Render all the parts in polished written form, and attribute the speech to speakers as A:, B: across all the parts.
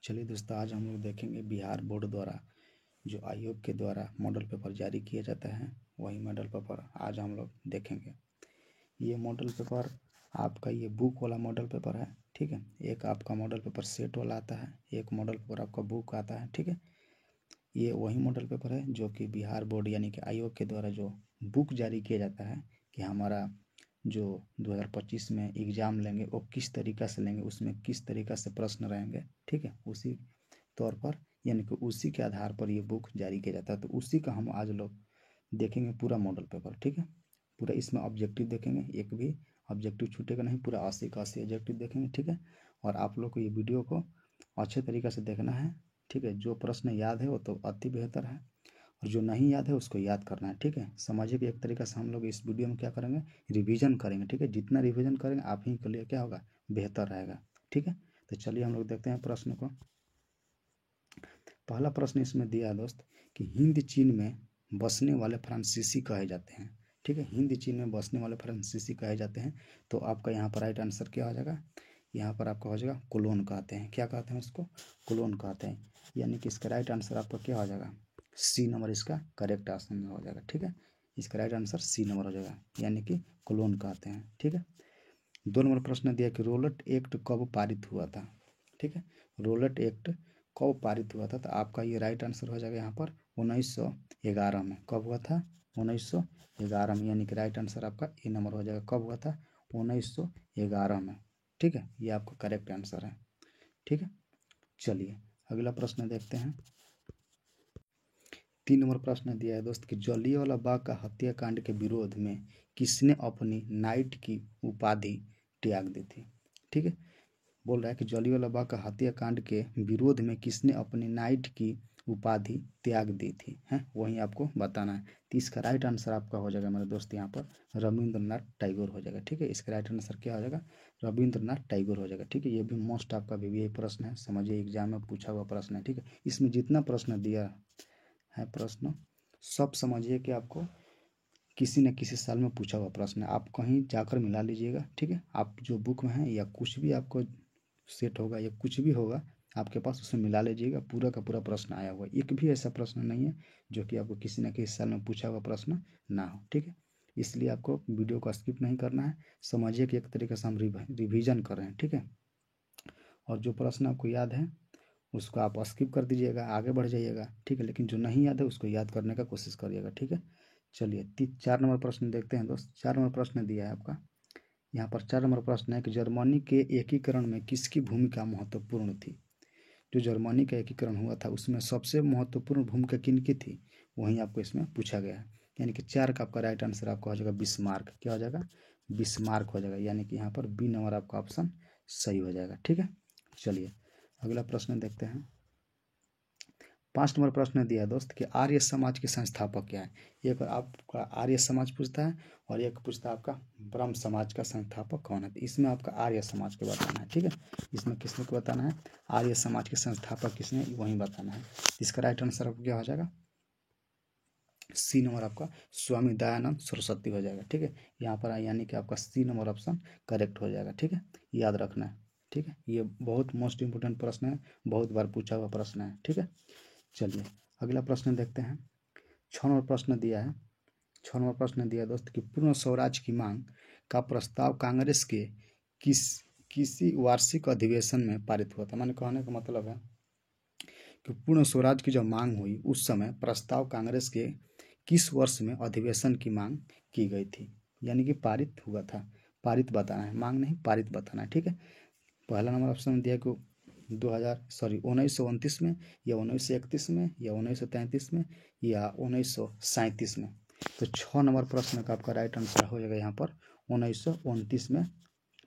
A: चलिए दोस्तों, आज हम लोग देखेंगे बिहार बोर्ड द्वारा जो आयोग के द्वारा मॉडल पेपर जारी किया जाता है, वही मॉडल पेपर आज हम लोग देखेंगे। ये मॉडल पेपर आपका ये बुक वाला मॉडल पेपर है, ठीक है। एक आपका मॉडल पेपर सेट वाला आता है, एक मॉडल पेपर आपका बुक आता है, ठीक है। ये वही मॉडल पेपर है जो कि बिहार बोर्ड यानी कि आयोग के द्वारा जो बुक जारी किया जाता है कि हमारा जो 2025 में एग्ज़ाम लेंगे वो किस तरीक़ा से लेंगे, उसमें किस तरीक़ा से प्रश्न रहेंगे, ठीक है। उसी तौर पर यानी कि उसी के आधार पर ये बुक जारी किया जाता है। तो उसी का हम आज लोग देखेंगे पूरा मॉडल पेपर, ठीक है। पूरा इसमें ऑब्जेक्टिव देखेंगे, एक भी ऑब्जेक्टिव छूटेगा नहीं, पूरा 80 का 80 ऑब्जेक्टिव देखेंगे, ठीक है। और आप लोग को ये वीडियो को अच्छे तरीक़े से देखना है, ठीक है। जो प्रश्न याद है वो तो अति बेहतर है, और जो नहीं याद है उसको याद करना है, ठीक है। समझिए कि एक तरीक़े से हम लोग इस वीडियो में क्या करेंगे, रिवीजन करेंगे, ठीक है। जितना रिवीजन करेंगे आप ही के लिए क्या होगा, बेहतर रहेगा, ठीक है। तो चलिए हम लोग देखते हैं प्रश्न को। पहला प्रश्न इसमें दिया है दोस्त कि हिंद चीन में बसने वाले फ्रांसीसी कहे जाते हैं, ठीक है। हिंद चीन में बसने वाले फ्रांसीसी कहे जाते हैं। तो आपका यहाँ पर राइट आंसर क्या हो जाएगा, यहाँ पर आपका हो जाएगा कोलोन कहते हैं। क्या कहते हैं उसको, कोलोन कहते हैं। यानी कि इसका राइट आंसर आपका क्या हो जाएगा, सी नंबर इसका करेक्ट आंसर हो जाएगा, ठीक है। इसका राइट आंसर सी नंबर हो जाएगा, यानी कि कोलोन कहते हैं, ठीक है। 2 नंबर प्रश्न दिया कि रोलट एक्ट कब पारित हुआ था, ठीक है। रोलट एक्ट कब पारित हुआ था, तो आपका ये राइट आंसर हो जाएगा यहाँ पर 1911 में। कब हुआ था, 1911 में, यानी कि राइट आंसर आपका ए नंबर हो जाएगा। कब हुआ था, 1911 में, ठीक है। ये आपका करेक्ट आंसर है, ठीक है। चलिए अगला प्रश्न देखते हैं। 3 नंबर प्रश्न दिया है दोस्त कि जलियांवाला बाग का हत्याकांड के विरोध में किसने अपनी नाइट की उपाधि त्याग दी थी, ठीक है। बोल रहा है कि जलियांवाला बाग का हत्याकांड के विरोध में किसने अपनी नाइट की उपाधि त्याग दी थी, हैं, वही आपको बताना है। तो इसका राइट आंसर आपका हो जाएगा मेरे दोस्त यहाँ पर रविंद्रनाथ टैगोर हो जाएगा, ठीक है। इसका राइट आंसर क्या हो जाएगा, रविंद्रनाथ टैगोर हो जाएगा, ठीक है। ये भी मोस्ट आपका भी प्रश्न है, समझिए एग्जाम में पूछा हुआ प्रश्न है, ठीक है। इसमें जितना प्रश्न दिया है प्रश्न सब समझिए कि आपको किसी न किसी साल में पूछा हुआ प्रश्न है। आप कहीं जाकर मिला लीजिएगा, ठीक है। आप जो बुक में है या कुछ भी आपको सेट होगा या कुछ भी होगा आपके पास, उसमें मिला लीजिएगा। पूरा का पूरा प्रश्न आया हुआ है, एक भी ऐसा प्रश्न नहीं है जो कि आपको किसी न किसी साल में पूछा हुआ प्रश्न ना हो, ठीक है। इसलिए आपको वीडियो को स्किप नहीं करना है। समझिए कि एक तरीके से हम रिविजन कर रहे हैं, ठीक है। और जो प्रश्न आपको याद है उसको आप स्किप कर दीजिएगा, आगे बढ़ जाइएगा, ठीक है। लेकिन जो नहीं याद है उसको याद करने का कोशिश करिएगा, ठीक है। चलिए 4 नंबर प्रश्न देखते हैं दोस्त। 4 नंबर प्रश्न दिया है आपका यहाँ पर। 4 नंबर प्रश्न है कि जर्मनी के एकीकरण में किसकी भूमिका महत्वपूर्ण थी। जो जर्मनी का एकीकरण हुआ था उसमें सबसे महत्वपूर्ण भूमिका किनकी थी, वही आपको इसमें पूछा गया है। यानी कि 4 का आपका राइट आंसर आपका हो जाएगा बिस्मार्क। क्या हो जाएगा, बिस्मार्क हो जाएगा, यानी कि यहाँ पर बी नंबर आपका ऑप्शन सही हो जाएगा, ठीक है। चलिए अगला प्रश्न देखते हैं। 5 नंबर प्रश्न दिया है दोस्त कि आर्य समाज के संस्थापक क्या है। एक आपका आर्य समाज पूछता है और एक पूछता है आपका ब्रह्म समाज का संस्थापक कौन है। इसमें आपका आर्य समाज को बताना है, ठीक है। इसमें किसने को बताना है, आर्य समाज के संस्थापक किसने, वही बताना है। इसका राइट आंसर आपका क्या हो जाएगा, सी नंबर आपका स्वामी दयानंद सरस्वती हो जाएगा, ठीक है। यहाँ पर यानी कि आपका सी नंबर ऑप्शन करेक्ट हो जाएगा, ठीक है। याद रखना है, ठीक है। ये बहुत मोस्ट इंपोर्टेंट प्रश्न है, बहुत बार पूछा हुआ प्रश्न है, ठीक है। चलिए अगला प्रश्न देखते हैं। 6 नंबर प्रश्न दिया है। 6 नंबर प्रश्न दिया दोस्त कि पूर्ण स्वराज की मांग का प्रस्ताव कांग्रेस के किसी वार्षिक अधिवेशन में पारित हुआ था। मैंने कहने का मतलब है कि पूर्ण स्वराज की जब मांग हुई उस समय प्रस्ताव कांग्रेस के किस वर्ष में अधिवेशन की मांग की गई थी, यानी कि पारित हुआ था। पारित बताना है, मांग नहीं, पारित बताना है, ठीक है। पहला नंबर ऑप्शन दिया कि 1929 में या 1931 में या 1933 में या 1937 में। तो 6 नंबर प्रश्न का आपका राइट आंसर हो जाएगा यहाँ पर 1929 में,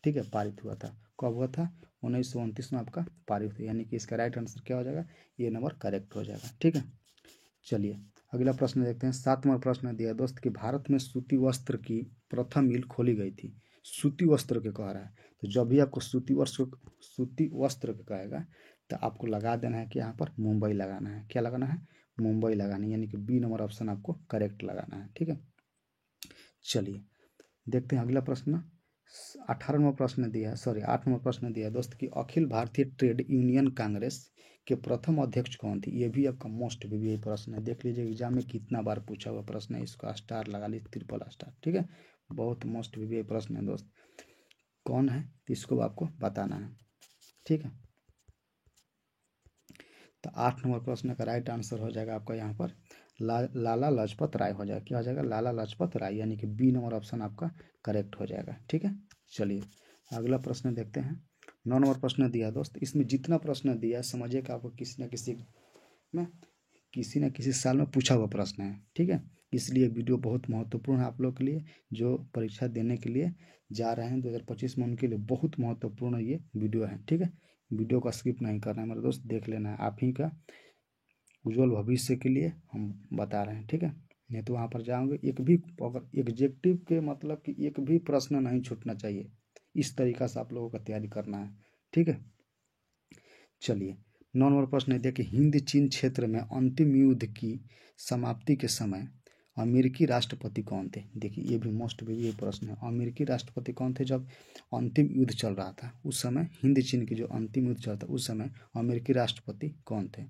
A: ठीक है, पारित हुआ था। कब हुआ था, 1929 में आपका पारित हुआ, यानी कि इसका राइट आंसर क्या हो जाएगा, ये नंबर करेक्ट हो जाएगा, ठीक है। चलिए अगला प्रश्न देखते हैं। 7 नंबर प्रश्न दिया दोस्त कि भारत में सूती वस्त्र की प्रथम मिल खोली गई थी। सूती वस्त्र के कह रहा है, तो जब भी आपको सूती वस्त्र के कहेगा तो आपको लगा देना है कि यहाँ पर मुंबई लगाना है। क्या लगाना है, मुंबई लगाना है, यानी कि बी नंबर ऑप्शन आपको करेक्ट लगाना है, ठीक है। चलिए देखते हैं अगला प्रश्न। 18वां प्रश्न दिया है, सॉरी 8वां प्रश्न दिया है दोस्त कि अखिल भारतीय ट्रेड यूनियन कांग्रेस के प्रथम अध्यक्ष कौन थे। ये भी आपका मोस्ट वीवीआई प्रश्न है, देख लीजिए एग्जाम में कितना बार पूछा हुआ प्रश्न है, इसका स्टार लगा लीजिए, ट्रिपल स्टार, ठीक है। बहुत मोस्ट वीवीआई प्रश्न है दोस्त, कौन है तो इसको आपको बताना है, ठीक है। तो 8 नंबर प्रश्न का राइट आंसर हो जाएगा आपका यहाँ पर लाला लाजपत राय हो जाएगा, क्या हो जाएगा, लाला लाजपत राय, यानी कि बी नंबर ऑप्शन आपका करेक्ट हो जाएगा, ठीक है। चलिए अगला प्रश्न देखते हैं। 9 नंबर प्रश्न दिया है दोस्त, इसमें जितना प्रश्न दिया है समझिए कि आपको किसी न किसी साल में पूछा हुआ प्रश्न है, ठीक है। इसलिए वीडियो बहुत महत्वपूर्ण है आप लोग के लिए, जो परीक्षा देने के लिए जा रहे हैं 2025 में, उनके लिए बहुत महत्वपूर्ण ये वीडियो है, ठीक है। वीडियो को स्किप नहीं करना है मेरे दोस्त, देख लेना है, आप ही का उज्जवल भविष्य के लिए हम बता रहे हैं, ठीक है। नहीं तो वहाँ पर जाओगे एक भी अगर एग्जेक्टिव के मतलब कि एक भी प्रश्न नहीं छूटना चाहिए, इस तरीक़ा से आप लोगों का तैयारी करना है, ठीक है। चलिए 9 नंबर प्रश्न है, देखिए हिंद चीन क्षेत्र में अंतिम युद्ध की समाप्ति के समय अमेरिकी राष्ट्रपति कौन थे। देखिए ये भी मोस्ट वीवीआई प्रश्न है, अमेरिकी राष्ट्रपति कौन थे जब अंतिम युद्ध चल रहा था उस समय, हिंद चीन की जो अंतिम युद्ध चल रहा था उस समय अमेरिकी राष्ट्रपति कौन थे।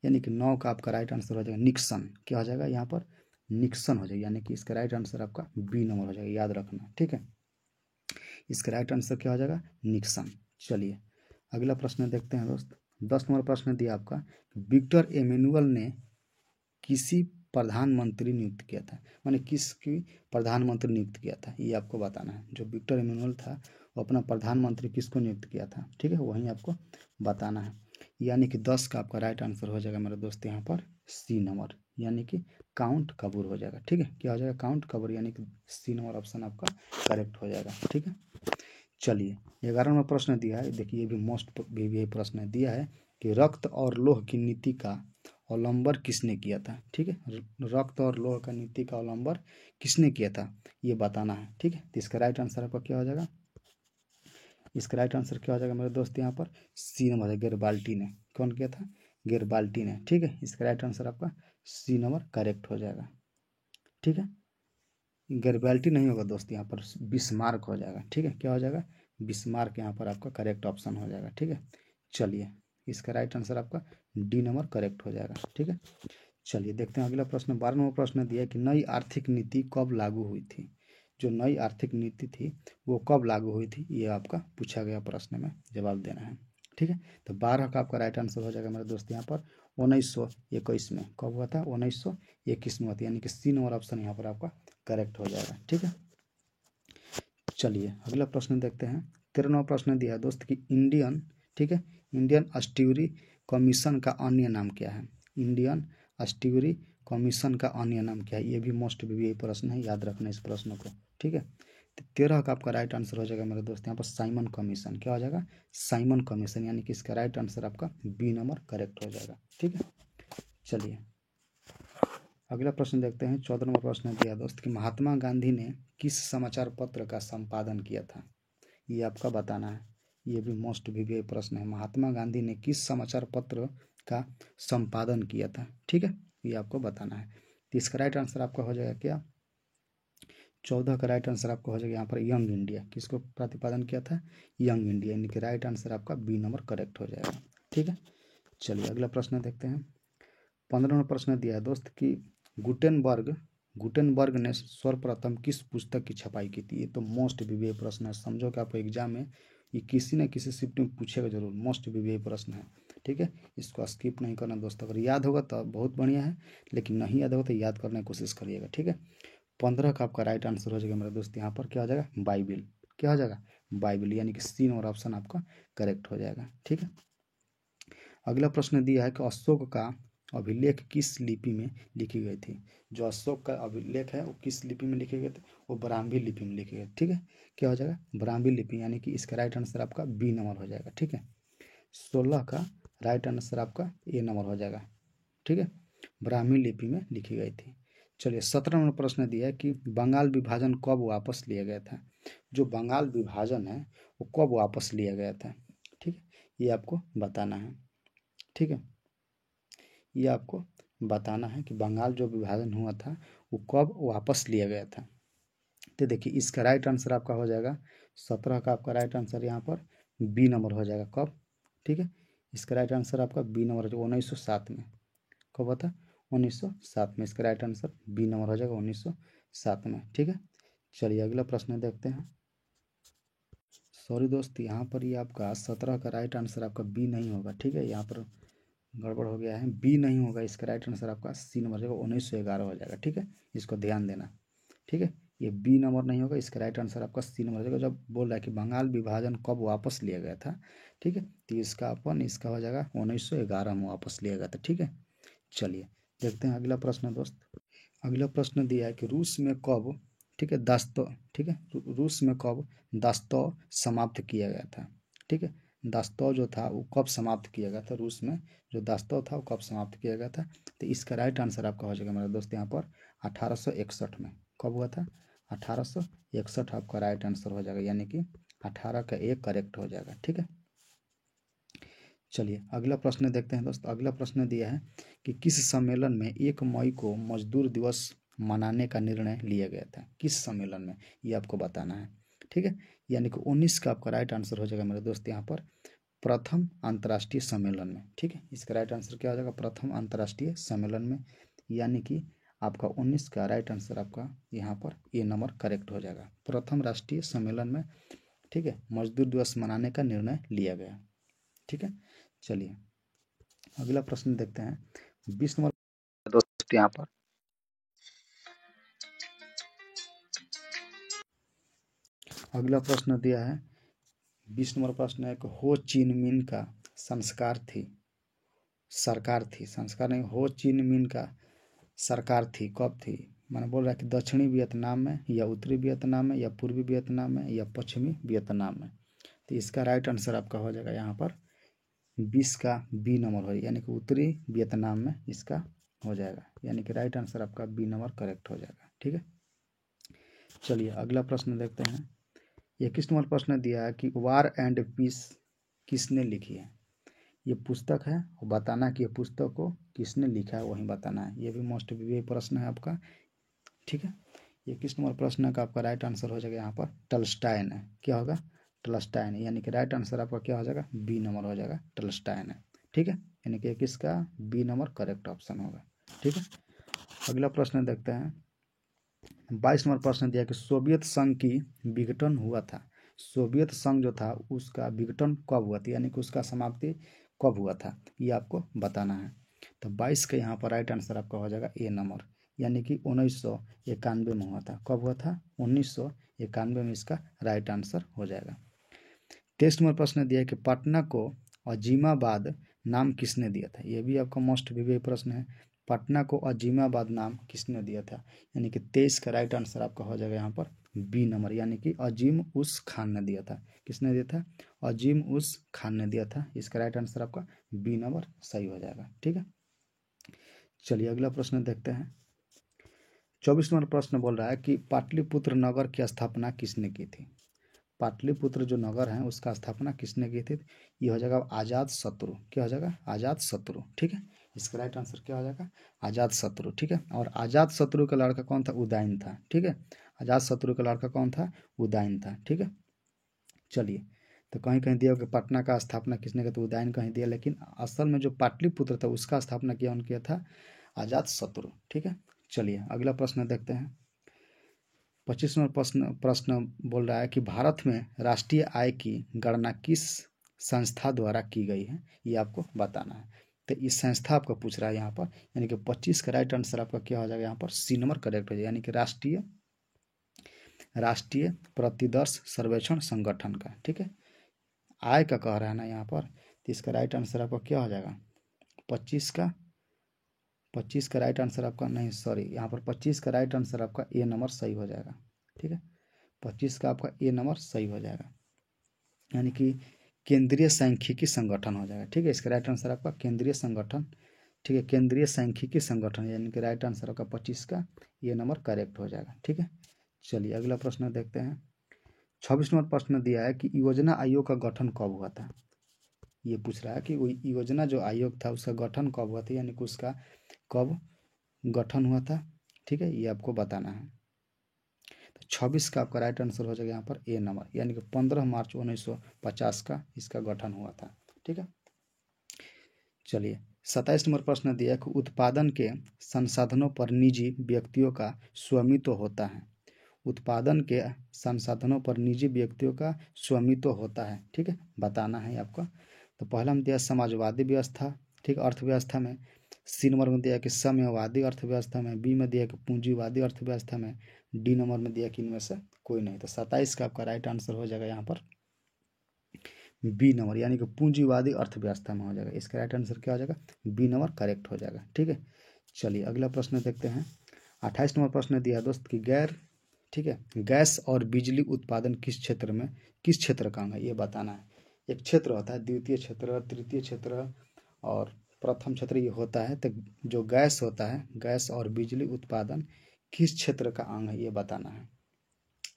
A: यानी कि 9 का आपका राइट आंसर हो जाएगा निक्सन, क्या हो जाएगा यहाँ पर निक्सन हो जाएगा, यानी कि इसका राइट आंसर आपका बी नंबर हो जाएगा, याद रखना, ठीक है। इसका राइट आंसर क्या हो जाएगा निक्सन। चलिए अगला प्रश्न देखते हैं दोस्त। 10 नंबर प्रश्न दिया आपका, विक्टर एमेनुअल ने किसी प्रधानमंत्री नियुक्त किया था, माने किसकी प्रधानमंत्री नियुक्त किया था, ये आपको बताना है। जो विक्टर एमेनुअल था वो अपना प्रधानमंत्री किसको नियुक्त किया था, ठीक है, वहीं आपको बताना है। यानी कि 10 का आपका राइट आंसर हो जाएगा मेरे दोस्त यहाँ पर सी नंबर, यानी कि काउंट कपूर हो जाएगा, ठीक है। क्या हो जाएगा काउंट कपूर, यानी कि सी नंबर ऑप्शन आपका करेक्ट हो जाएगा, ठीक है। चलिए 11 नंबर प्रश्न दिया है, देखिए ये भी मोस्ट वीवीआई प्रश्न दिया है कि रक्त और लौह की नीति का अवलंबन किसने किया था, ठीक है। रक्त और लौह का नीति का अवलंबन किसने किया था ये बताना है, ठीक है। तो इसका राइट आंसर आपका क्या हो जाएगा, इसका राइट आंसर क्या हो जाएगा मेरे दोस्त यहाँ पर सी नंबर है, गेरबाल्टी ने, कौन किया था गेरबाल्टी ने, ठीक है। इसका राइट आंसर आपका सी नंबर करेक्ट हो जाएगा, ठीक है। गेरबाल्टी नहीं होगा दोस्त, यहाँ पर बिस्मार्क हो जाएगा, ठीक है। क्या हो जाएगा बिस्मार्क, यहाँ पर आपका करेक्ट ऑप्शन हो जाएगा, ठीक है। चलिए इसका राइट आंसर आपका डी नंबर करेक्ट हो जाएगा, ठीक है। चलिए देखते हैं अगला प्रश्न। 12 नंबर प्रश्न दिया है कि नई आर्थिक नीति कब लागू हुई थी। जो नई आर्थिक नीति थी वो कब लागू हुई थी, ये आपका पूछा गया प्रश्न में जवाब देना है, ठीक है। तो 12 का आपका राइट आंसर हो जाएगा मेरे दोस्त यहाँ पर 1921 में, कब हुआ था 1921 में हुआ था, यानी कि सी नंबर ऑप्शन यहाँ पर आपका करेक्ट हो जाएगा, ठीक है। चलिए अगला प्रश्न देखते हैं। 13 नंबर प्रश्न दिया है दोस्त कि इंडियन, ठीक है, इंडियन स्ट्यूरी कमीशन का अन्य नाम क्या है। इंडियन स्ट्यूरी कमीशन का अन्य नाम क्या है, ये भी मोस्ट वीवीआई प्रश्न है, याद रखना इस प्रश्न को, ठीक है। तो 13 का आपका राइट आंसर हो जाएगा मेरे दोस्त यहाँ पर साइमन कमीशन, क्या हो जाएगा साइमन कमीशन, यानी कि इसका राइट आंसर आपका बी नंबर करेक्ट हो जाएगा, ठीक है। चलिए अगला प्रश्न देखते हैं। 14 नंबर प्रश्न दिया दोस्त कि महात्मा गांधी ने किस समाचार पत्र का संपादन किया था, ये आपका बताना है। ये भी मोस्ट वीवीआई प्रश्न है, महात्मा गांधी ने किस समाचार पत्र का संपादन किया था, ठीक है, ये आपको बताना है। तो इसका राइट आंसर आपका हो जाएगा क्या 14 का राइट आंसर आपका हो जाएगा यहाँ पर यंग इंडिया, किसको प्रतिपादन किया था यंग इंडिया, यानी कि राइट आंसर आपका बी नंबर करेक्ट हो जाएगा, ठीक है। चलिए अगला प्रश्न देखते हैं। 15 नंबर प्रश्न दिया है दोस्त कि गुटेनबर्ग ने सर्वप्रथम किस पुस्तक की छपाई की थी। ये तो मोस्ट वीवीआई प्रश्न है, समझो कि आपको एग्जाम में ये किसी न किसी शिफ्ट में पूछेगा जरूर, मोस्ट वीवीआई प्रश्न है, ठीक है। इसको स्किप नहीं करना दोस्त, अगर याद होगा तो बहुत बढ़िया है, लेकिन नहीं याद होगा तो याद करने की कोशिश करिएगा, ठीक है। 15 का आपका राइट आंसर हो जाएगा मेरे दोस्त यहाँ पर क्या हो जाएगा बाइबिल, क्या हो जाएगा बाइबिल, यानी कि सी नंबर ऑप्शन आपका करेक्ट हो जाएगा, ठीक है। अगला प्रश्न दिया है कि अशोक का अभिलेख किस लिपि में लिखी गई थी। जो अशोक का अभिलेख है वो किस लिपि में लिखे गए थे, वो ब्राह्मी लिपि में लिखे गए, ठीक है। क्या हो जाएगा ब्राह्मी लिपि, यानी कि इसका राइट आंसर आपका बी नंबर हो जाएगा, ठीक है। 16 का राइट आंसर आपका ए नंबर हो जाएगा, ठीक है, ब्राह्मी लिपि में लिखी गई थी। चलिए 17 नंबर प्रश्न दिया है कि बंगाल विभाजन कब वापस लिया गया था। जो बंगाल विभाजन है वो कब वापस लिया गया था, ठीक है, ये आपको बताना है, ठीक है। ये आपको बताना है कि बंगाल जो विभाजन हुआ था वो कब वापस लिया गया था। तो देखिए इसका राइट आंसर आपका हो जाएगा 17 का आपका राइट आंसर यहाँ पर बी नंबर हो जाएगा। कब? ठीक है, इसका राइट आंसर आपका बी नंबर हो जाएगा 1907 में। कब हुआ था? 1907 में। इसका राइट आंसर बी नंबर हो जाएगा 1907 में। ठीक है, चलिए अगला प्रश्न देखते हैं। सॉरी दोस्त, यहाँ पर ये आपका 17 का राइट आंसर आपका बी नहीं होगा। ठीक है, यहाँ पर गड़बड़ हो गया है, बी नहीं होगा। इसका राइट आंसर आपका सी नंबर हो जाएगा 1911 हो जाएगा। ठीक है, इसको ध्यान देना। ठीक है, ये बी नंबर नहीं होगा, इसका राइट आंसर आपका सी नंबर हो जाएगा। जब बोल रहा है कि बंगाल विभाजन कब वापस लिया गया था, ठीक है, तो इसका हो जाएगा 1911 में वापस लिया गया था। ठीक है, चलिए देखते हैं अगला प्रश्न दोस्त। अगला प्रश्न दिया है कि रूस में कब, ठीक है, दास्तव, ठीक है, रूस में कब दास्तव समाप्त किया गया था। ठीक है, दास्तव जो था वो कब समाप्त किया गया था, रूस में जो दास्तव था वो कब समाप्त किया गया था। तो इसका राइट आंसर आपका हो जाएगा मेरा दोस्त यहाँ पर 1861 में। कब हुआ था? 1861 आपका राइट आंसर हो जाएगा, यानी कि 18 का एक करेक्ट हो जाएगा। ठीक है, चलिए अगला प्रश्न देखते हैं दोस्त। अगला प्रश्न दिया है कि किस सम्मेलन में 1 मई को मजदूर दिवस मनाने का निर्णय लिया गया था। किस सम्मेलन में, ये आपको बताना है। ठीक है, यानी कि 19 का आपका राइट आंसर हो जाएगा मेरे दोस्त यहाँ पर प्रथम अंतर्राष्ट्रीय सम्मेलन में। ठीक है, इसका राइट आंसर क्या हो जाएगा? प्रथम अंतर्राष्ट्रीय सम्मेलन में, यानी कि आपका 19 का राइट आंसर आपका यहाँ पर ए नंबर करेक्ट हो जाएगा। प्रथम राष्ट्रीय सम्मेलन में, ठीक है, मजदूर दिवस मनाने का निर्णय लिया गया। ठीक है, चलिए अगला प्रश्न देखते हैं। 20 नंबर दोस्त यहाँ पर अगला प्रश्न दिया है। 20 नंबर प्रश्न है कि हो चिन मिन का सरकार थी, संस्कार नहीं, हो चिन मिन का सरकार थी, कब थी? मैंने बोल रहा है कि दक्षिणी वियतनाम में, या उत्तरी वियतनाम में, या पूर्वी वियतनाम में, या पश्चिमी वियतनाम में। तो इसका राइट आंसर आपका हो जाएगा यहाँ पर 20 का बी नंबर हो, यानी कि उत्तरी वियतनाम में इसका हो जाएगा, यानी कि राइट आंसर आपका बी नंबर करेक्ट हो जाएगा। ठीक है, चलिए अगला प्रश्न देखते हैं। 21 नंबर प्रश्न दिया है कि वार एंड पीस किसने लिखी है। ये पुस्तक है, और बताना कि ये पुस्तक को किसने लिखा है वही बताना है। ये भी मोस्ट वीवी प्रश्न है आपका। ठीक है, 21 नंबर प्रश्न का आपका राइट आंसर हो जाएगा यहाँ पर टॉल्स्टॉय है। क्या होगा? टॉल्स्टॉय, यानी कि राइट आंसर आपका क्या हो जाएगा? बी नंबर हो जाएगा, टॉल्स्टॉय है। ठीक है, यानी कि 21 का बी नंबर करेक्ट ऑप्शन होगा। ठीक है, अगला प्रश्न देखते हैं। 22 नंबर प्रश्न दिया कि सोवियत संघ की विघटन हुआ था। सोवियत संघ जो था उसका विघटन कब हुआ था, यानी कि उसका समाप्ति कब हुआ था, ये आपको बताना है। तो 22 का यहाँ पर राइट आंसर आपका हो जाएगा ए नंबर, यानी कि 1991 में हुआ था। कब हुआ था? 1991 में इसका राइट आंसर हो जाएगा। 23 नंबर प्रश्न दिया है कि पटना को अजीमाबाद नाम किसने दिया था। यह भी आपका मोस्ट वीवी प्रश्न है। पटना को अजीमाबाद नाम किसने दिया था, यानी कि 23 का राइट आंसर आपका हो जाएगा यहाँ पर बी नंबर, यानी कि अजीम उस खान ने दिया था। किसने दिया था? अजीम उस खान ने दिया था। इसका राइट आंसर आपका बी नंबर सही हो जाएगा। ठीक है, चलिए अगला प्रश्न देखते हैं। 24 नंबर प्रश्न बोल रहा है कि पाटलिपुत्र नगर की स्थापना किसने की थी। पाटलिपुत्र जो नगर है उसका स्थापना किसने की थी? ये हो जाएगा आजाद शत्रु। क्या हो जाएगा? आजाद शत्रु। ठीक है, इसका राइट आंसर क्या हो जाएगा? आजाद शत्रु। ठीक है, और आजाद शत्रु का लड़का कौन था? उदयन था। ठीक है, आजाद शत्रु का लड़का कौन था? उदयन था। ठीक है, चलिए तो कहीं कहीं दिया कि पटना का स्थापना किसने किया, तो उदयन कहीं दिया, लेकिन असल में जो पाटलिपुत्र था उसका स्थापना किया उनके था आजाद शत्रु। ठीक है, चलिए अगला प्रश्न देखते हैं। 25वां प्रश्न बोल रहा है कि भारत में राष्ट्रीय आय की गणना किस संस्था द्वारा की गई है, ये आपको बताना है। तो इस संस्था आपको पूछ रहा है यहाँ पर, यानी कि 25 का राइट आंसर आपका क्या हो जाएगा यहाँ पर? सी नंबर करेक्ट हो जाएगा, यानी कि राष्ट्रीय प्रतिदर्श सर्वेक्षण संगठन का। ठीक है, आय का कह रहा है ना यहाँ पर, तो इसका राइट आंसर आपका क्या हो जाएगा? 25 का राइट आंसर आपका नहीं, सॉरी, यहाँ पर 25 का राइट आंसर आपका ए नंबर सही हो जाएगा। ठीक है, 25 का आपका ए नंबर सही हो जाएगा, यानी कि केंद्रीय सांख्यिकी संगठन हो जाएगा। ठीक है, इसका राइट आंसर आपका केंद्रीय संगठन। ठीक है, केंद्रीय सांख्यिकी संगठन, यानी कि राइट आंसर आपका 25 का ए नंबर करेक्ट हो जाएगा। ठीक है, चलिए अगला प्रश्न देखते हैं। 26 नंबर प्रश्न दिया है कि योजना आयोग का गठन कब हुआ था। ये पूछ रहा है कि वो योजना जो आयोग था उसका गठन कब हुआ था, यानी कि उसका कब गठन हुआ था। ठीक है, ये आपको बताना है। तो 26 का आपका राइट आंसर हो जाएगा यहाँ पर ए नंबर, यानी कि 15 मार्च 1950 का इसका गठन हुआ था। ठीक है, चलिए 27 नंबर प्रश्न दिया है कि उत्पादन के संसाधनों पर निजी व्यक्तियों का स्वामित्व होता है। उत्पादन के संसाधनों पर निजी व्यक्तियों का स्वामित्व होता है। ठीक है, बताना है आपको। तो पहला में दिया समाजवादी व्यवस्था, ठीक, अर्थव्यवस्था में। सी नंबर में दिया कि साम्यवादी अर्थव्यवस्था में। बी में दिया कि पूंजीवादी अर्थव्यवस्था में। डी नंबर में दिया कि इनमें से कोई नहीं। तो 27 का आपका राइट आंसर हो जाएगा यहाँ पर बी नंबर, यानी कि पूंजीवादी अर्थव्यवस्था में हो जाएगा। इसका राइट आंसर क्या हो जाएगा? बी नंबर करेक्ट हो जाएगा। ठीक है, चलिए अगला प्रश्न देखते हैं। 28 नंबर प्रश्न दिया दोस्त कि ठीक है, गैस और बिजली उत्पादन किस क्षेत्र का है ये बताना है। एक क्षेत्र होता है, द्वितीय क्षेत्र, तृतीय क्षेत्र और प्रथम क्षेत्र ये होता है। तो जो गैस होता है, गैस और बिजली उत्पादन किस क्षेत्र का अंग है ये बताना है।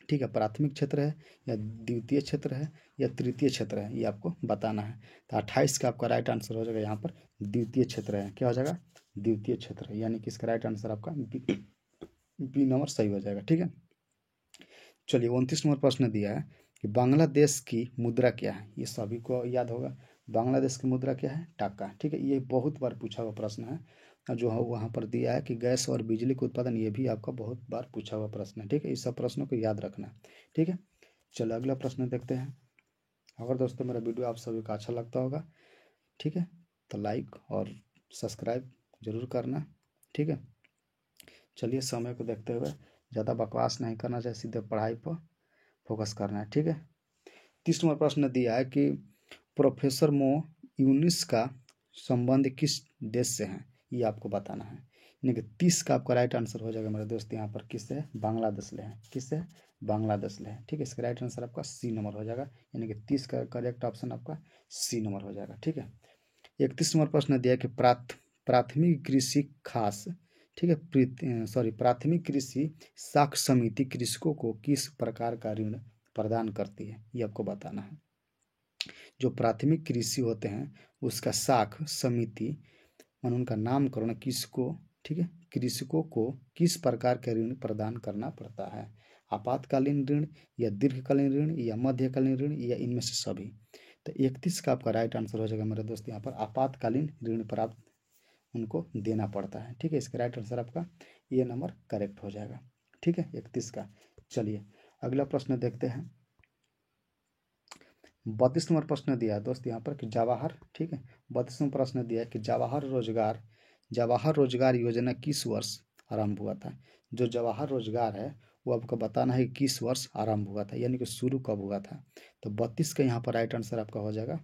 A: ठीक है, प्राथमिक क्षेत्र है या द्वितीय क्षेत्र है या तृतीय क्षेत्र है ये आपको बताना है। तो 28 का आपका राइट आंसर हो जाएगा यहाँ पर द्वितीय क्षेत्र है। क्या हो जाएगा? द्वितीय क्षेत्र, यानी कि इसका राइट आंसर आपका बी नंबर सही हो जाएगा। ठीक है, चलिए 29 नंबर प्रश्न दिया है कि बांग्लादेश की मुद्रा क्या है। ये सभी को याद होगा, बांग्लादेश की मुद्रा क्या है? टाका। ठीक है, ये बहुत बार पूछा हुआ प्रश्न है। जो है वहाँ पर दिया है कि गैस और बिजली के उत्पादन, ये भी आपका बहुत बार पूछा हुआ प्रश्न है। ठीक है, इस सब प्रश्नों को याद रखना। ठीक है, चलो अगला प्रश्न देखते हैं। अगर दोस्तों मेरा वीडियो आप सभी को अच्छा लगता होगा, ठीक है, तो लाइक और सब्सक्राइब जरूर करना। ठीक है, चलिए समय को देखते हुए ज़्यादा बकवास नहीं करना चाहिए, सीधे पढ़ाई पर फोकस करना है। ठीक है, 30 नंबर प्रश्न दिया है कि प्रोफेसर मो यूनिस का संबंध किस देश से है ये आपको बताना है। यानी कि 30 का आपका राइट आंसर हो जाएगा मेरे दोस्त यहाँ पर किससे है? बांग्लादेश ले है। किससे है? बांग्लादेश ले है। ठीक है, इसका राइट आंसर आपका सी नंबर हो जाएगा, यानी कि 30 का करेक्ट ऑप्शन आपका सी नंबर हो जाएगा। ठीक है, 31 नंबर प्रश्न दिया कि प्राथमिक कृषि खास, ठीक है, प्राथमिक कृषि साख समिति कृषकों को किस प्रकार का ऋण प्रदान करती है ये आपको बताना है। जो प्राथमिक कृषि होते हैं उसका साख समिति और उनका नामकरण किसको, ठीक है, कृषकों को किस प्रकार का ऋण प्रदान करना पड़ता है? आपातकालीन ऋण या दीर्घकालीन ऋण या मध्यकालीन ऋण या इनमें से सभी? तो 31 का आपका राइट आंसर हो जाएगा मेरे दोस्त यहाँ पर आपातकालीन ऋण प्राप्त उनको देना पड़ता है। ठीक है, इसका राइट आंसर आपका ये नंबर करेक्ट हो जाएगा। ठीक है, 31 का। चलिए अगला प्रश्न देखते हैं। 32 नंबर प्रश्न दिया है दोस्त यहाँ पर कि जवाहर, ठीक है, 32 नंबर प्रश्न दिया है कि जवाहर रोजगार योजना किस वर्ष आरंभ हुआ था? जो जवाहर रोजगार है वो आपको बताना है कि किस वर्ष आरंभ हुआ था, यानी कि शुरू कब हुआ था। तो 32 का यहाँ पर राइट आंसर आपका हो जाएगा,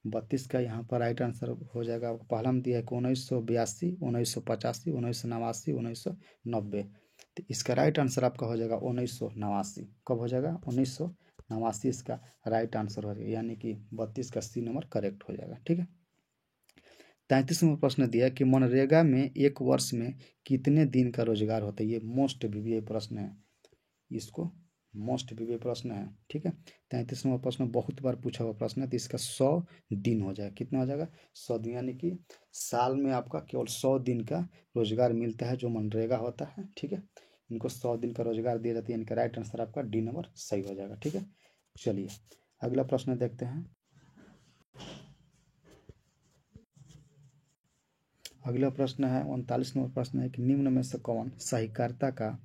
A: 32 का यहाँ पर राइट आंसर हो जाएगा आपको पहला में दिया है कि 1982, 1985, 1989, 1990। तो इसका राइट आंसर आपका हो जाएगा 1989। कब हो जाएगा? 1989 इसका राइट आंसर हो जाएगा, यानी कि 32 का सी नंबर करेक्ट हो जाएगा। ठीक है, 33 नंबर प्रश्न दिया है कि मनरेगा में एक वर्ष में कितने दिन का रोजगार होता है? ये मोस्ट वीवीआई प्रश्न है, इसको मोस्ट वीवीआई प्रश्न है। ठीक है, 33 नंबर प्रश्न बहुत बार पूछा हुआ प्रश्न है। तो इसका 100 दिन हो जाएगा। कितना हो जाएगा? 100 दिन, यानी कि साल में आपका केवल 100 दिन का रोजगार मिलता है जो मनरेगा होता है। ठीक है, इनको 100 दिन का रोजगार दिया जाता है, इनका राइट आंसर आपका डी नंबर सही हो जाएगा। ठीक है, चलिए अगला प्रश्न देखते हैं। अगला प्रश्न है 39 नंबर प्रश्न है कि निम्न में से कौन सहकारिता का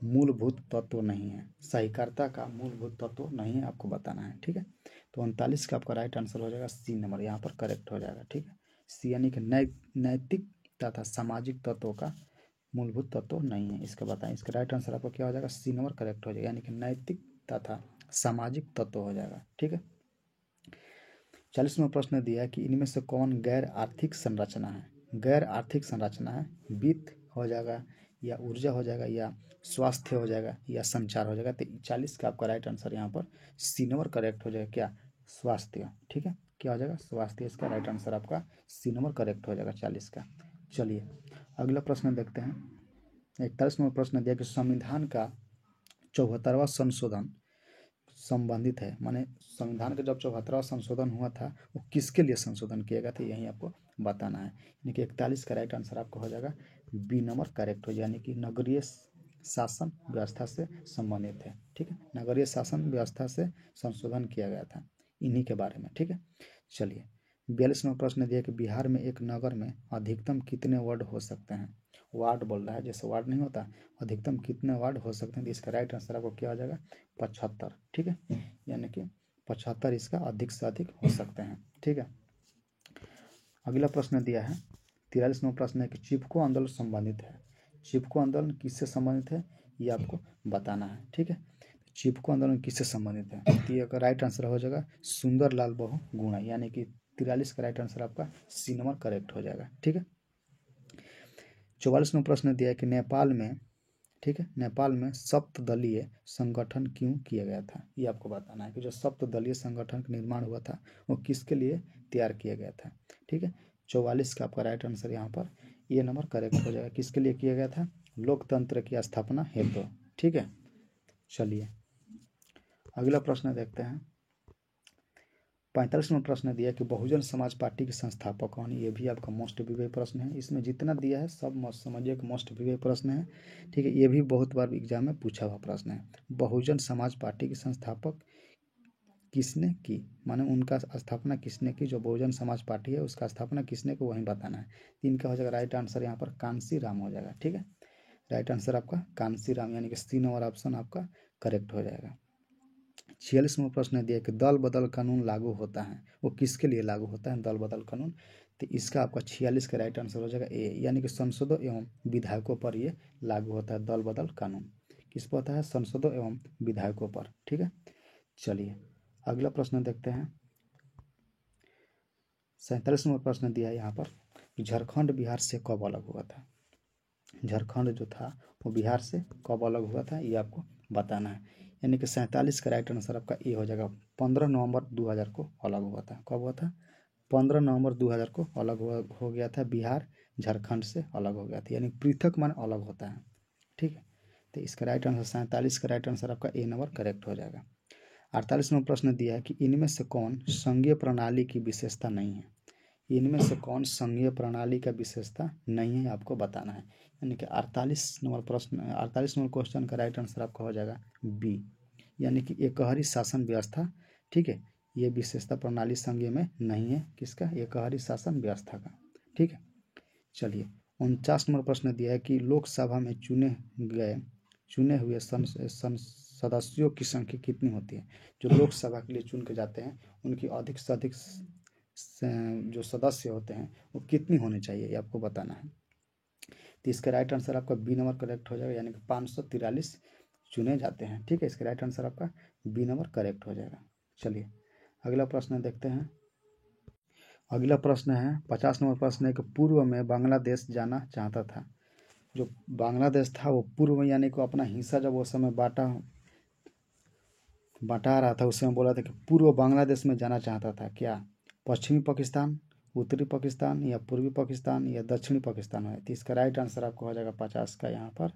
A: मूलभूत तत्व नहीं है? सहकारिता का मूलभूत तत्व नहीं है, आपको बताना है। ठीक है, तो 39 का आपका राइट आंसर हो जाएगा सी नंबर, यहाँ पर करेक्ट हो जाएगा। ठीक है, सी यानी कि नैतिक तथा सामाजिक तत्वों का मूलभूत तत्व नहीं है, इसका बताएं। इसका राइट आंसर आपका क्या हो जाएगा? सी नंबर करेक्ट हो जाएगा, यानी कि नैतिक तथा सामाजिक तत्व हो जाएगा। ठीक है, 40वां प्रश्न दिया है कि इनमें से कौन गैर आर्थिक संरचना है? गैर आर्थिक संरचना है वित्त हो जाएगा या ऊर्जा हो जाएगा या स्वास्थ्य हो जाएगा या संचार हो जाएगा। तो 40 का आपका राइट आंसर यहाँ पर सी नंबर करेक्ट हो जाएगा। क्या? स्वास्थ्य। ठीक है, क्या हो जाएगा? स्वास्थ्य। इसका राइट आंसर आपका सी नंबर करेक्ट हो जाएगा 40 का। चलिए अगला प्रश्न देखते हैं। 41 नंबर प्रश्न दिया कि संविधान का 74वां संशोधन संबंधित है, माने संविधान का जब 74वां संशोधन हुआ था वो किसके लिए संशोधन किया गया था, यही आपको बताना है। यानी कि 41 का राइट आंसर आपको हो जाएगा बी नंबर करेक्ट हो, यानी कि नगरीय शासन व्यवस्था से संबंधित है। ठीक है, नगरीय शासन व्यवस्था से संशोधन किया गया था इन्हीं के बारे में। ठीक है, चलिए 42वां प्रश्न दिया कि बिहार में एक नगर में अधिकतम कितने वार्ड हो सकते हैं। वार्ड बोल रहा है, जैसे वार्ड नहीं होता, अधिकतम कितने वार्ड हो सकते हैं। तो इसका राइट आंसर आपको क्या हो जाएगा, 75। ठीक है, यानी कि 75 इसका अधिक से अधिक हो सकते हैं। ठीक है, अगला प्रश्न दिया है 43वां प्रश्न है कि चिपको आंदोलन संबंधित है। चिपको आंदोलन किससे संबंधित है ये आपको बताना है। ठीक है, चिपको आंदोलन किससे संबंधित है, तो ये का राइट आंसर हो जाएगा सुंदरलाल बहुगुणा, यानी कि 43 का राइट आंसर आपका सी नंबर करेक्ट हो जाएगा। ठीक है, 44वां प्रश्न दिया है कि नेपाल में, ठीक है, नेपाल में सप्तदलीय संगठन क्यों किया गया था, ये आपको बताना है कि जो सप्तदलीय संगठन का निर्माण हुआ था वो किसके लिए तैयार किया गया था। ठीक है, 44 का आपका राइट आंसर यहाँ पर ये नंबर करेक्ट हो जाएगा, किसके लिए किया गया था, लोकतंत्र की स्थापना हेतु। ठीक है, चलिए अगला प्रश्न देखते हैं 45वां प्रश्न दिया कि बहुजन समाज पार्टी के संस्थापक कौन है। ये भी आपका मोस्ट विवेक प्रश्न है, इसमें जितना दिया है सब समझिए कि मोस्ट विवेक प्रश्न है। ठीक है, ये भी बहुत बार एग्जाम में पूछा हुआ प्रश्न है। बहुजन समाज पार्टी के संस्थापक किसने की, माने उनका स्थापना किसने की, जो बहुजन समाज पार्टी है उसका स्थापना किसने की वही बताना है। इनका हो जाएगा राइट आंसर यहाँ पर कांसी राम हो जाएगा। ठीक है, राइट आंसर आपका कांसी राम, यानी कि सी नंबर ऑप्शन आपका करेक्ट हो जाएगा। 46वां प्रश्न दिया कि दल बदल कानून लागू होता है, वो किसके लिए लागू होता है दल बदल कानून। तो इसका आपका 46 का राइट आंसर हो जाएगा ए, यानी कि सांसदों एवं विधायकों पर ये लागू होता है दल बदल कानून। किस पर होता है, सांसदों एवं विधायकों पर। ठीक है, चलिए अगला प्रश्न देखते हैं 47वां प्रश्न दिया है यहाँ पर कि झारखंड बिहार से कब अलग हुआ था। झारखंड जो था वो बिहार से कब अलग हुआ था ये आपको बताना है, यानी कि 47 का राइट आंसर आपका ए हो जाएगा 15 नवंबर 2000 को अलग हुआ था। कब हुआ था, 15 नवंबर 2000 को अलग हो गया था, बिहार झारखंड से अलग हो गया था, यानी पृथक मान अलग होता है। ठीक है, तो इसका राइट आंसर 47 का राइट आंसर आपका ए नंबर करेक्ट हो जाएगा। 48वां प्रश्न दिया है कि इनमें से कौन संघीय प्रणाली की विशेषता नहीं है। इनमें से कौन संघीय प्रणाली का विशेषता नहीं है आपको बताना है, यानी कि 48 नंबर प्रश्न 48 नंबर क्वेश्चन का राइट आंसर आपका हो जाएगा बी, यानी कि एकहरी शासन व्यवस्था। ठीक है, ये विशेषता प्रणाली संघीय में नहीं है, किसका, एकहरी शासन व्यवस्था का। ठीक है, चलिए 49 नंबर प्रश्न दिया है कि लोकसभा में चुने हुए सदस्यों की संख्या कितनी होती है। जो लोकसभा के लिए चुन के जाते हैं उनकी अधिक से अधिक जो सदस्य होते हैं वो कितनी होनी चाहिए ये आपको बताना है। तो इसका राइट आंसर आपका बी नंबर करेक्ट हो जाएगा, यानी कि 543 चुने जाते हैं। ठीक है, इसका राइट आंसर आपका बी नंबर करेक्ट हो जाएगा। चलिए अगला प्रश्न देखते हैं, अगला प्रश्न है 50 नंबर प्रश्न है कि पूर्व में बांग्लादेश जाना चाहता था। जो बांग्लादेश था वो पूर्व में, यानी कि अपना हिस्सा जब वो समय बटा रहा था उस समय बोला था कि पूर्व बांग्लादेश में जाना चाहता था। क्या पश्चिमी पाकिस्तान, उत्तरी पाकिस्तान या पूर्वी पाकिस्तान या दक्षिणी पाकिस्तान है। तो इसका राइट आंसर आपको हो जाएगा 50 का, यहाँ पर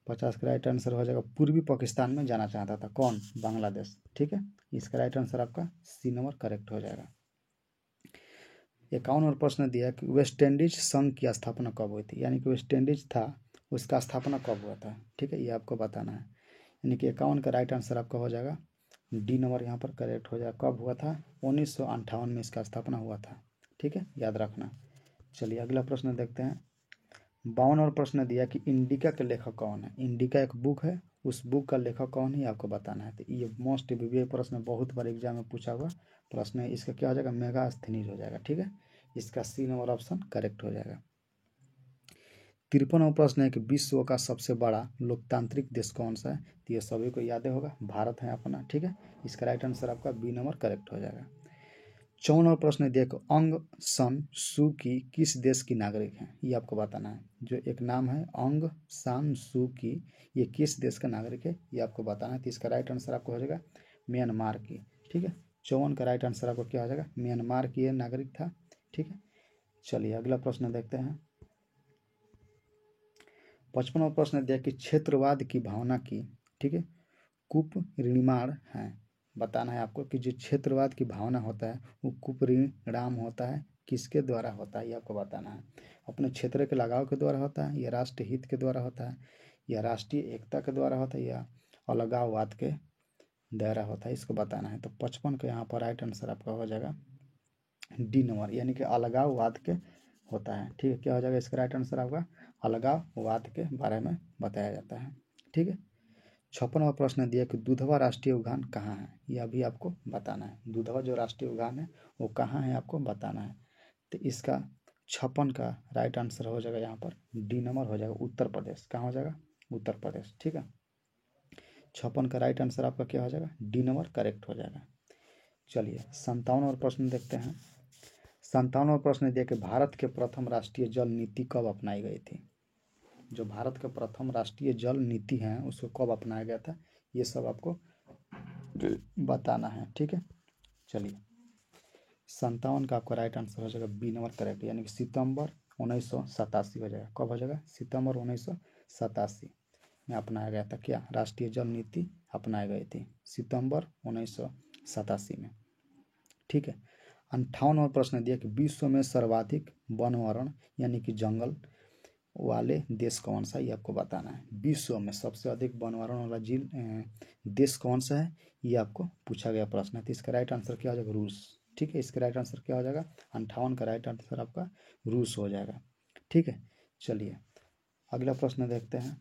A: 50 का राइट आंसर हो जाएगा पूर्वी पाकिस्तान में जाना चाहता था कौन, बांग्लादेश। ठीक है, इसका राइट आंसर आपका सी नंबर करेक्ट हो जाएगा। 51 और प्रश्न दिया कि वेस्ट इंडीज संघ की स्थापना कब हुई थी, यानी कि वेस्ट इंडीज था उसका स्थापना कब हुआ था। ठीक है, ये आपको बताना है, यानी कि 51 का राइट आंसर आपका हो जाएगा डी नंबर यहाँ पर करेक्ट हो जाएगा। कब हुआ था, 1958 में इसका स्थापना हुआ था। ठीक है, याद रखना। चलिए अगला प्रश्न देखते हैं 52 और प्रश्न दिया कि इंडिका के लेखक कौन है। इंडिका एक बुक है, उस बुक का लेखक कौन है ये आपको बताना है। तो ये मोस्ट विवेक प्रश्न बहुत बार एग्जाम में पूछा हुआ प्रश्न है, इसका क्या हो जाएगा, मेगास्थनीज हो जाएगा। ठीक है, इसका सी नंबर ऑप्शन करेक्ट हो जाएगा। 53वां प्रश्न है कि विश्व का सबसे बड़ा लोकतांत्रिक देश कौन सा है। तो ये सभी को याद होगा, भारत है अपना। ठीक है, इसका राइट आंसर आपका बी नंबर करेक्ट हो जाएगा। 54वां प्रश्न देखो अंग सान सू की किस देश की नागरिक है, ये आपको बताना है। जो एक नाम है अंग सान सू की, ये किस देश का नागरिक है ये आपको बताना है। तो इसका राइट आंसर आपको हो जाएगा म्यांमार की। ठीक है, 54 का राइट आंसर आपको क्या हो जाएगा, म्यांमार की ये नागरिक था। ठीक है, चलिए अगला प्रश्न देखते हैं 55वां प्रश्न दिया कि क्षेत्रवाद की भावना की, ठीक है, कुपरिमाण है। बताना है आपको कि जो क्षेत्रवाद की भावना होता है वो कुपरिणाम होता है, किसके द्वारा होता है ये आपको बताना है। अपने क्षेत्र के लगाव के द्वारा होता है या राष्ट्र हित के द्वारा होता है या राष्ट्रीय एकता के द्वारा होता है या अलगाववाद के दायरा होता है, इसको बताना है। तो 55 का यहाँ पर राइट आंसर आपका हो जाएगा डी नंबर, यानी कि अलगाववाद के होता है। ठीक है, क्या हो जाएगा इसका राइट आंसर आपका अलगाववाद के बारे में बताया जाता है। ठीक है, 56वां प्रश्न दिया कि दुधवा राष्ट्रीय उद्यान कहाँ है, यह भी आपको बताना है। दुधवा जो राष्ट्रीय उद्यान है वो कहाँ है आपको बताना है। तो इसका 56 का राइट आंसर हो जाएगा यहाँ पर डी नंबर हो जाएगा उत्तर प्रदेश। कहाँ हो जाएगा उत्तर प्रदेश। ठीक है, 56 का राइट आंसर आपका क्या हो जाएगा डी नंबर करेक्ट हो जाएगा। चलिए 57वां प्रश्न देखते हैं। 57वां प्रश्न दिया कि भारत के प्रथम राष्ट्रीय जल नीति कब अपनाई गई थी। जो भारत का प्रथम राष्ट्रीय जल नीति है उसको कब अपनाया गया था, ये सब आपको बताना है। ठीक है, चलिए 57 का आपका राइट आंसर हो जाएगा बी नंबर करेक्ट, यानी कि सितंबर 1987 हो जाएगा। कब हो जाएगा सितंबर 1987 में अपनाया गया था क्या राष्ट्रीय जल नीति अपनाई गई थी सितंबर 1987 में। ठीक है, 58वां प्रश्न दिया कि विश्व में सर्वाधिक वनवर्ण यानी कि जंगल वाले देश कौन सा, ये आपको बताना है। विश्व में सबसे अधिक वनवर्ण वाला देश कौन सा है, ये आपको पूछा गया प्रश्न है। तो इसका राइट आंसर क्या हो जाएगा रूस। ठीक है, इसका राइट आंसर क्या हो जाएगा 58 का राइट आंसर आपका रूस हो जाएगा। ठीक है, चलिए अगला प्रश्न देखते हैं।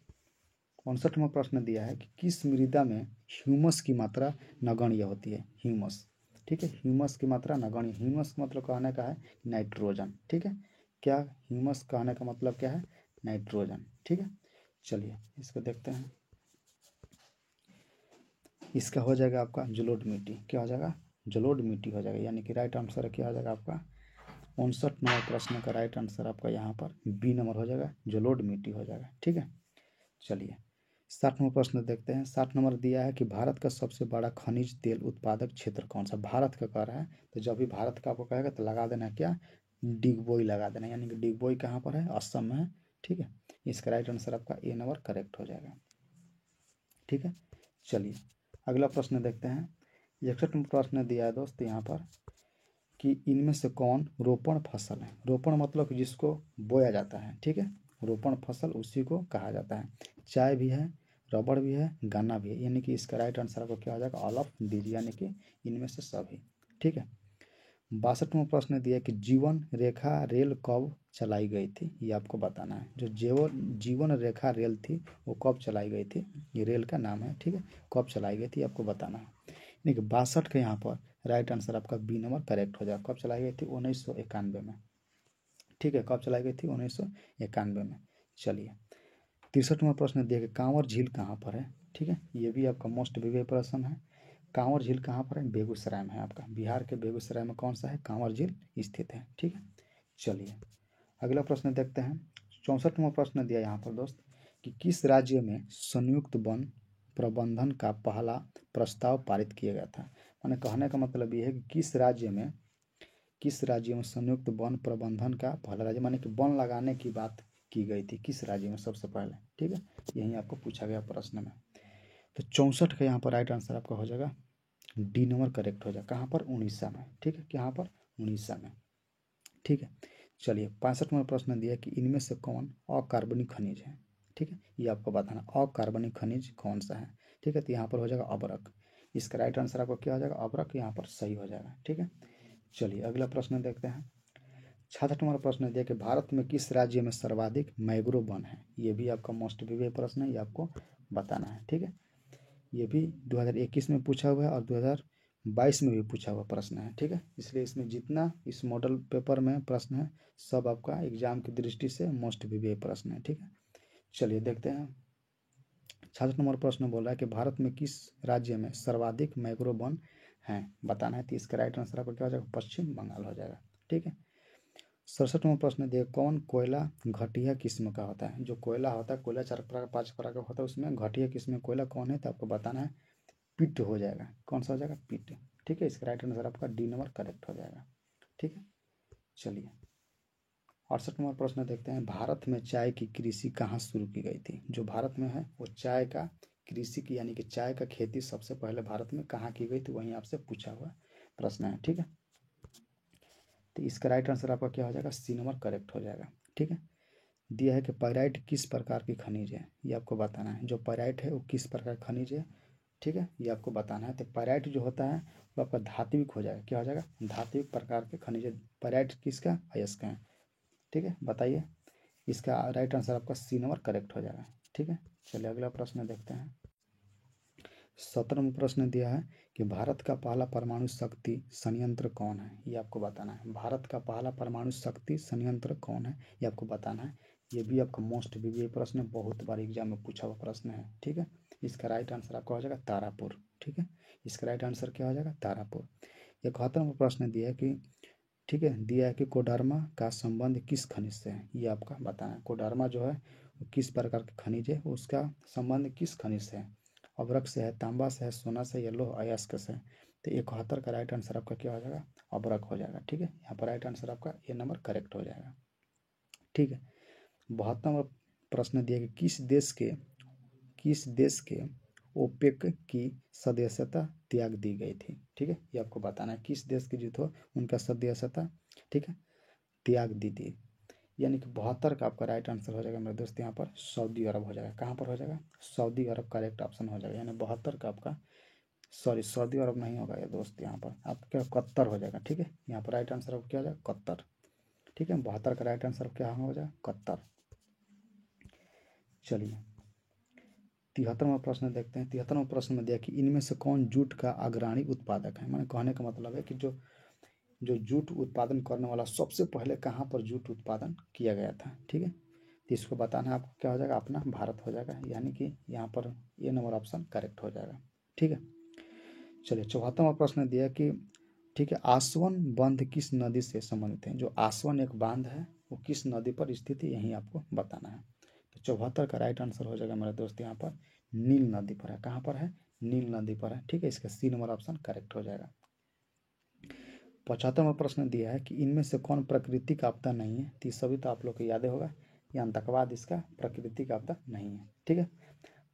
A: 59वां प्रश्न दिया है कि किस मृदा में ह्यूमस की मात्रा नगण्य होती है। ह्यूमस, ठीक है, ह्यूमस की मात्रा नगण्य, ह्यूमस का मतलब कहने का है नाइट्रोजन। ठीक है, क्या ह्यूमस कहने का मतलब क्या है नाइट्रोजन। ठीक है, चलिए इसको देखते हैं। इसका हो जाएगा आपका जलोढ़ मिट्टी। क्या हो जाएगा जलोढ़ मिट्टी हो जाएगा, यानी कि राइट आंसर क्या हो जाएगा आपका 59 नंबर प्रश्न का राइट आंसर आपका यहाँ पर बी नंबर हो जाएगा जलोढ़ मिट्टी हो जाएगा। ठीक है, चलिए 60वां प्रश्न देखते हैं। 60 नंबर दिया है कि भारत का सबसे बड़ा खनिज तेल उत्पादक क्षेत्र कौन सा। भारत का कह रहा है, तो जब भी भारत का आपको कहेगा तो लगा देना क्या डिगबोई लगा देना, यानी कि डिगबोई कहाँ पर है असम में है। ठीक है, इसका राइट आंसर आपका ए नंबर करेक्ट हो जाएगा। ठीक है, चलिए अगला प्रश्न देखते हैं। 61वां प्रश्न दिया है दोस्त यहाँ पर कि इनमें से कौन रोपण फसल है। रोपण मतलब कि जिसको बोया जाता है। ठीक है, रोपण फसल उसी को कहा जाता है। चाय भी है, रबड़ भी है, गन्ना भी है, यानी कि इसका राइट आंसर आपको क्या हो जाएगा ऑल ऑफ दीज, यानी कि इनमें से सभी। ठीक है, 62वां प्रश्न दिया कि जीवन रेखा रेल कब चलाई गई थी, ये आपको बताना है। जो जीवन रेखा रेल थी वो कब चलाई गई थी, ये रेल का नाम है। ठीक है, कब चलाई गई थी आपको बताना है। यानी कि 62 के यहाँ पर राइट आंसर आपका बी नंबर करेक्ट हो जाएगा। कब चलाई गई थी 1991 में। ठीक है, कब चलाई गई थी 1991 में। चलिए 63वां प्रश्न दिया कि कांवर झील कहाँ पर है। ठीक है, ये भी आपका मोस्ट विवेक प्रश्न है। कांवर झील कहाँ पर है बेगूसराय में है आपका, बिहार के बेगूसराय में कौन सा है कांवर झील स्थित है। ठीक है, चलिए अगला प्रश्न देखते हैं। 64वां प्रश्न दिया यहाँ पर दोस्त कि किस राज्य में संयुक्त वन प्रबंधन का पहला प्रस्ताव पारित किया गया था। मैंने कहने का मतलब ये है कि किस राज्य में संयुक्त वन प्रबंधन का पहला राज्य, माने कि वन लगाने की बात की गई थी किस राज्य में सबसे पहले। ठीक है, यही आपको पूछा गया प्रश्न में। तो 64 का यहाँ पर राइट आंसर आपका हो जाएगा डी नंबर करेक्ट हो जाएगा। कहाँ पर उड़ीसा में। ठीक है, कहाँ पर उड़ीसा में। ठीक है, चलिए 65वां प्रश्न दिया कि इनमें से कौन अकार्बनिक खनिज है। ठीक है, ये आपको बताना अकार्बनिक खनिज कौन सा है। ठीक है, तो यहाँ पर हो जाएगा अबरक। इसका राइट आंसर आपको क्या हो जाएगा अबरक, यहाँ पर सही हो जाएगा। ठीक है, चलिए अगला प्रश्न देखते हैं। 66वां प्रश्न दिया कि भारत में किस राज्य में सर्वाधिक मैंग्रोव वन है। ये भी आपका मोस्ट विवेक प्रश्न है, ये आपको बताना है। ठीक है, ये भी 2021 में पूछा हुआ है और 2022 में भी पूछा हुआ प्रश्न है। ठीक है, इसलिए इसमें जितना इस मॉडल पेपर में प्रश्न है सब आपका एग्जाम की दृष्टि से मोस्ट विवेक प्रश्न है। ठीक है, चलिए देखते हैं। 66 नंबर प्रश्न बोल रहा है कि भारत में किस राज्य में सर्वाधिक मैंग्रोव वन है बताना है। तो इसका राइट आंसर आपका क्या हो जाएगा पश्चिम बंगाल हो जाएगा। ठीक है, 67वां प्रश्न दिए कौन कोयला घटिया किस्म का होता है। जो कोयला होता है कोयला 4 प्रकार 5 प्रकार का होता है, उसमें घटिया किस्म में कोयला कौन है तो आपको बताना है पिट हो जाएगा। कौन सा हो जाएगा पिट। ठीक है, इसका राइट आंसर आपका डी नंबर करेक्ट हो जाएगा। ठीक है, चलिए 68 नंबर प्रश्न देखते हैं। भारत में चाय की कृषि कहाँ शुरू की गई थी। जो भारत में है वो चाय का कृषि की यानी कि चाय का खेती सबसे पहले भारत में कहाँ की गई थी, वहीं आपसे पूछा हुआ प्रश्न है। ठीक है, तो इसका राइट आंसर आपका क्या हो जाएगा सी नंबर करेक्ट हो जाएगा। ठीक है, दिया है कि पाइराइट किस प्रकार की खनिज है, ये आपको बताना है। जो पाइराइट है वो किस प्रकार का खनिज है, ठीक है, ये आपको बताना है। तो पाइराइट जो होता है वो आपका धात्विक हो जाएगा, क्या हो जाएगा, धात्विक प्रकार के खनिज है। पाइराइट किसका, अयस्क है, ठीक है, बताइए। इसका राइट आंसर आपका सी नंबर करेक्ट हो जाएगा, ठीक है। चलिए अगला प्रश्न देखते हैं। 17वां प्रश्न दिया है कि भारत का पहला परमाणु शक्ति संयंत्र कौन है, ये आपको बताना है। भारत का पहला परमाणु शक्ति संयंत्र कौन है, ये आपको बताना है। ये भी आपका मोस्ट वीवीआई प्रश्न है, बहुत बार एग्जाम में पूछा हुआ प्रश्न है, ठीक है। इसका राइट आंसर आपका हो जाएगा तारापुर, ठीक है। इसका राइट आंसर क्या हो जाएगा, तारापुर। 71वां प्रश्न दिया है कि, ठीक है, दिया है कि कोडरमा का संबंध किस खनिज से है, ये आपका बताना है। कोडरमा जो है वो किस प्रकार का खनिज है, उसका संबंध किस खनिज से है। अभ्रक से है, तांबा से है, सोना से, या लौह अयस्क से। तो 71 का राइट आंसर आपका क्या हो जाएगा, अभ्रक हो जाएगा, ठीक है। यहाँ पर राइट आंसर आपका ए नंबर करेक्ट हो जाएगा, ठीक है। 72वां प्रश्न दिया कि किस देश के ओपेक की सदस्यता त्याग दी गई थी, ठीक है, ये आपको बताना है। किस देश की जो थो उनका सदस्यता, ठीक है, त्याग दी थी। यानी कि 72 का आपका राइट आंसर हो जाएगा मेरे दोस्त यहाँ पर सऊदी अरब हो जाएगा। कहाँ पर हो जाएगा, सऊदी अरब करेक्ट ऑप्शन हो जाएगा। यानी 72 का आपका, सॉरी सऊदी अरब नहीं होगा ये दोस्त, यहाँ पर आपका कतर हो जाएगा, ठीक है। यहाँ पर राइट आंसर आपका क्या हो जाएगा, कतर, ठीक है। 72 का राइट आंसर क्या हो जाएगा, कतर। चलिए 73वां प्रश्न देखते हैं। 73वां प्रश्न में दिया कि इनमें से कौन जूट का अग्रणी उत्पादक है। मैंने कहने का मतलब है कि जो जो जूट उत्पादन करने वाला सबसे पहले कहाँ पर जूट उत्पादन किया गया था, ठीक है। तो इसको बताना है आपको, क्या हो जाएगा, अपना भारत हो जाएगा। यानी कि यहाँ पर ये नंबर ऑप्शन करेक्ट हो जाएगा, ठीक है। चलिए 74वां प्रश्न दिया कि, ठीक है, आसवन बंध किस नदी से संबंधित है। जो आसवन एक बांध है वो किस नदी पर स्थित है, यही आपको बताना है। तो 74 का राइट आंसर हो जाएगा मेरे दोस्त यहाँ पर नील नदी पर है। कहाँ पर है, नील नदी पर है, ठीक है। इसका सी नंबर ऑप्शन करेक्ट हो जाएगा। 75वां प्रश्न दिया है कि इनमें से कौन प्राकृतिक आपदा नहीं है। तो सभी तो आप लोग को याद होगा, ये आतंकवाद इसका प्राकृतिक आपदा नहीं है, ठीक है।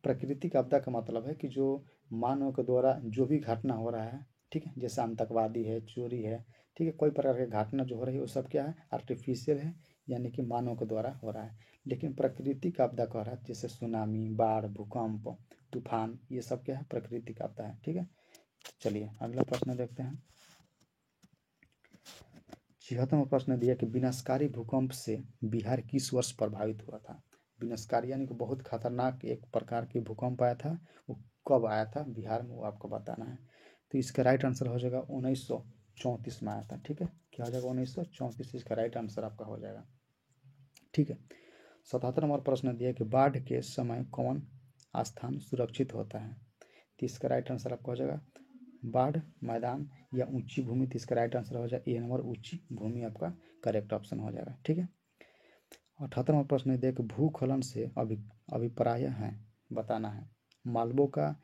A: प्राकृतिक आपदा का मतलब है कि जो मानव के द्वारा जो भी घटना हो रहा है, ठीक है, जैसे आतंकवादी है, चोरी है, ठीक है, कोई प्रकार की घटना जो हो रही है वो सब क्या है, आर्टिफिशियल है, यानी कि मानव के द्वारा हो रहा है। लेकिन प्राकृतिक आपदा कह रहा है जैसे सुनामी, बाढ़, भूकंप, तूफान, ये सब क्या है, प्राकृतिक आपदा है, ठीक है। चलिए अगला प्रश्न देखते हैं। 76वां प्रश्न दिया कि विनाशकारी भूकंप से बिहार किस वर्ष प्रभावित हुआ था। विनाशकारी यानी कि बहुत खतरनाक एक प्रकार की भूकंप आया था, वो कब आया था बिहार में, वो आपको बताना है। तो इसका राइट आंसर हो जाएगा 1934 में आया था, ठीक है। क्या हो जाएगा, 1934 इसका राइट आंसर आपका हो जाएगा, ठीक है। 77 नंबर प्रश्न दिया कि बाढ़ के समय कौन स्थान सुरक्षित होता है। तो इसका राइट आंसर आपका हो जाएगा बाढ़ मैदान या ऊंची भूमि। तो इसका राइट आंसर हो जाएगा ए नंबर ऊंची भूमि आपका करेक्ट ऑप्शन हो जाएगा, ठीक है। 78वां प्रश्न दिया कि भूस्खलन से अभिप्राय है, बताना है। मालवों का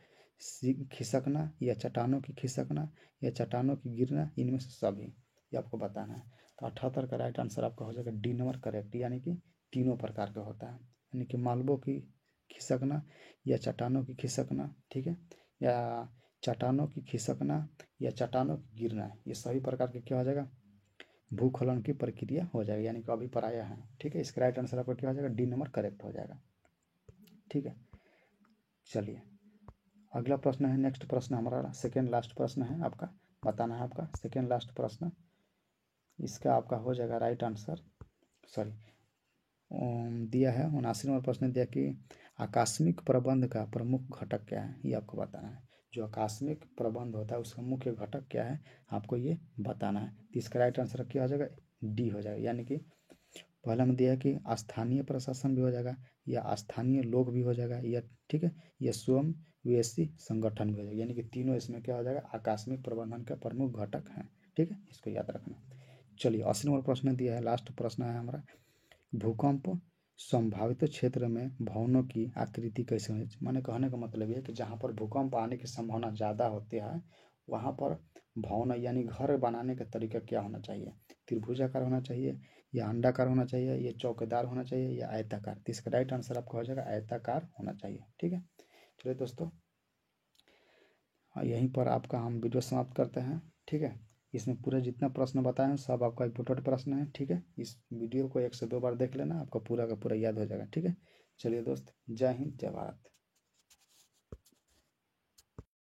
A: खिसकना, या चट्टानों की खिसकना, या चट्टानों की गिरना, इनमें से सभी, ये आपको बताना है। तो 78 का राइट आंसर आपका हो जाएगा डी नंबर करेक्ट, यानी कि तीनों प्रकार का होता है। यानी कि मालवों की खिसकना, या चट्टानों की खिसकना, ठीक है, या चट्टानों की खिसकना, या चट्टानों की गिरना, ये सभी प्रकार के क्या हो जाएगा, भूस्खलन की प्रक्रिया हो जाएगी, यानी कि अभिप्राय है, ठीक है। इसका राइट आंसर आपका क्या हो जाएगा, डी नंबर करेक्ट हो जाएगा, ठीक है। चलिए अगला प्रश्न है, नेक्स्ट प्रश्न हमारा सेकेंड लास्ट प्रश्न है, आपका बताना है। आपका सेकेंड लास्ट प्रश्न, इसका आपका हो जाएगा राइट आंसर, सॉरी, दिया है 79वां प्रश्न दिया कि आकस्मिक प्रबंध का प्रमुख घटक क्या है, ये आपको बताना है। जो आकस्मिक प्रबंध होता है उसका मुख्य घटक क्या है, आपको ये बताना है। तो इसका राइट आंसर क्या हो जाएगा, डी हो जाएगा। यानी कि पहला में दिया है कि स्थानीय प्रशासन भी हो जाएगा, या स्थानीय लोग भी हो जाएगा, या ठीक है, या स्वयं विवेशी संगठन भी हो जाएगा। यानी कि तीनों इसमें क्या हो जाएगा, आकस्मिक प्रबंधन का प्रमुख घटक है, ठीक है, इसको याद रखना। चलिए 80 नंबर प्रश्न दिया है, लास्ट प्रश्न है हमारा। भूकंप संभावित क्षेत्र में भवनों की आकृति कैसे होनी चाहिए। माने कहने का मतलब ये है कि जहाँ पर भूकंप आने की संभावना ज़्यादा होती है वहाँ पर भवन यानी घर बनाने का तरीका क्या होना चाहिए। त्रिभुजाकार होना चाहिए, या अंडाकार होना चाहिए, या चौकीदार होना चाहिए, या आयताकार। तो इसका राइट आंसर आपका हो जाएगा आयताकार होना चाहिए, ठीक है। चलिए दोस्तों यहीं पर आपका हम वीडियो समाप्त करते हैं, ठीक है। इसमें पूरा जितना प्रश्न बताए हैं सब आपका इम्पोर्टेंट प्रश्न है। ठीक है, इस वीडियो को 1 से 2 बार देख लेना, आपका पूरा का पूरा याद हो जाएगा। ठीक है, चलिए दोस्त, जय हिंद, जय भारत।